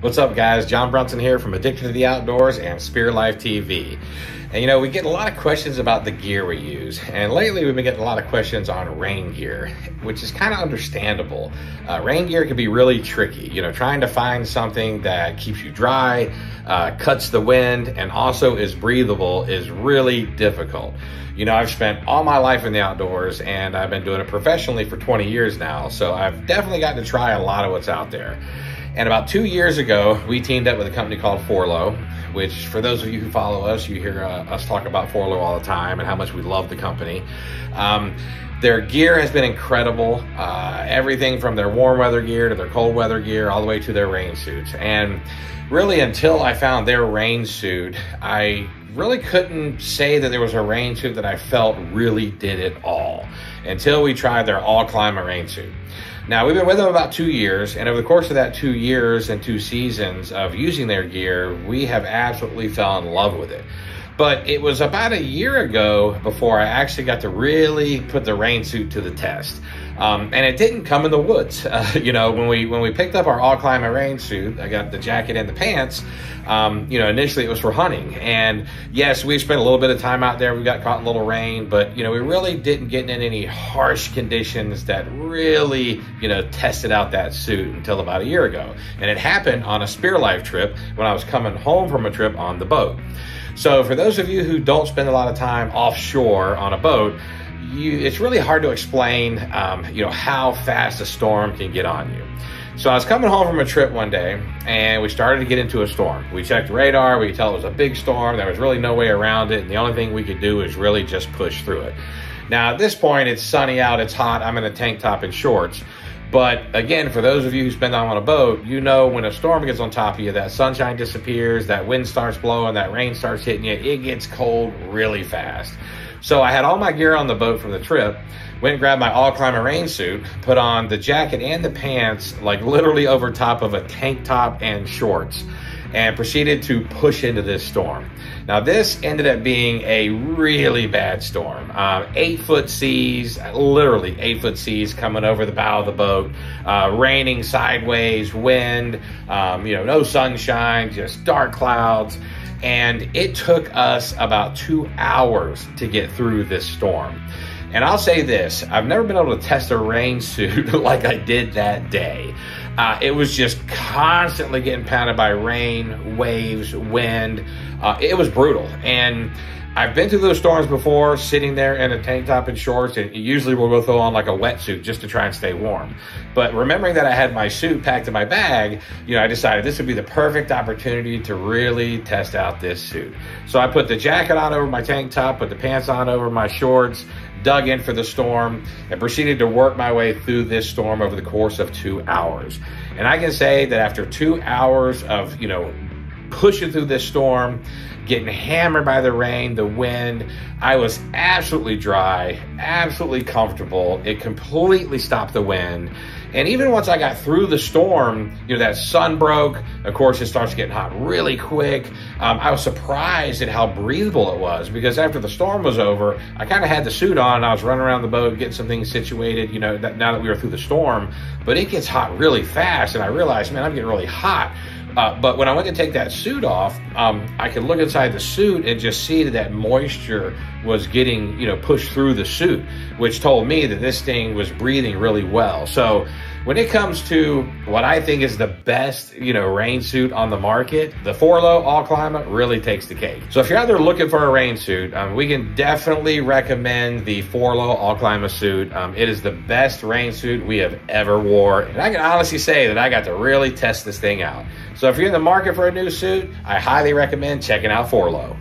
What's up, guys? Jon Brunson here from Addicted to the Outdoors and Spirit Life TV. And you know, we get a lot of questions about the gear we use. And lately we've been getting a lot of questions on rain gear, which is kind of understandable. Rain gear can be really tricky. You know, trying to find something that keeps you dry, cuts the wind, and also is breathable is really difficult. You know, I've spent all my life in the outdoors and I've been doing it professionally for 20 years now. So I've definitely gotten to try a lot of what's out there. And about 2 years ago, we teamed up with a company called FORLOH, which for those of you who follow us, you hear us talk about FORLOH all the time and how much we love the company. Their gear has been incredible. Everything from their warm weather gear to their cold weather gear, all the way to their rain suits. And really until I found their rain suit, I really couldn't say that there was a rain suit that I felt really did it all until we tried their AllClima rain suit. Now, we've been with them about 2 years, and over the course of that 2 years and 2 seasons of using their gear, we have absolutely fell in love with it. But it was about a year ago before I actually got to really put the rain suit to the test. And it didn't come in the woods. You know, when we picked up our AllClima rain suit, I got the jacket and the pants. You know, initially it was for hunting. And yes, we spent a little bit of time out there. We got caught in a little rain, but you know, we really didn't get in any harsh conditions that really, you know, tested out that suit until about a year ago. And it happened on a Spirit Life trip when I was coming home from a trip on the boat. So for those of you who don't spend a lot of time offshore on a boat, it's really hard to explain, you know, how fast a storm can get on you. So I was coming home from a trip one day and we started to get into a storm. We checked radar, we could tell it was a big storm. There was really no way around it. And the only thing we could do is really just push through it. Now at this point, it's sunny out, it's hot. I'm in a tank top and shorts. But again, for those of you who spend time on a boat, you know when a storm gets on top of you, that sunshine disappears, that wind starts blowing, that rain starts hitting you, it gets cold really fast. So I had all my gear on the boat from the trip, went and grabbed my AllClima rain suit, put on the jacket and the pants, like literally over top of a tank top and shorts, and proceeded to push into this storm. Now this ended up being a really bad storm. 8-foot seas, literally 8-foot seas coming over the bow of the boat, raining sideways, wind, you know, no sunshine, just dark clouds. And it took us about 2 hours to get through this storm. And I'll say this, I've never been able to test a rain suit like I did that day. It was just constantly getting pounded by rain, waves, wind. It was brutal. And I've been through those storms before, sitting there in a tank top and shorts, and usually we'll go throw on like a wetsuit just to try and stay warm. But remembering that I had my suit packed in my bag, you know, I decided this would be the perfect opportunity to really test out this suit. So I put the jacket on over my tank top, put the pants on over my shorts, dug in for the storm, and proceeded to work my way through this storm over the course of 2 hours. And I can say that after 2 hours of, you know, pushing through this storm, getting hammered by the rain, the wind, I was absolutely dry, absolutely comfortable. It completely stopped the wind. And even once I got through the storm, you know, that sun broke. Of course, it starts getting hot really quick. I was surprised at how breathable it was, because after the storm was over, I kind of had the suit on and I was running around the boat, getting some things situated, you know, now that we were through the storm. But it gets hot really fast, and I realized, man, I'm getting really hot. But when I went to take that suit off, I could look inside the suit and just see that moisture was getting, you know, pushed through the suit, which told me that this thing was breathing really well. So when it comes to what I think is the best, you know, rain suit on the market, the FORLOH AllClima really takes the cake. So if you're out there looking for a rain suit, we can definitely recommend the FORLOH AllClima suit. It is the best rain suit we have ever wore. And I can honestly say that I got to really test this thing out. So if you're in the market for a new suit, I highly recommend checking out FORLOH.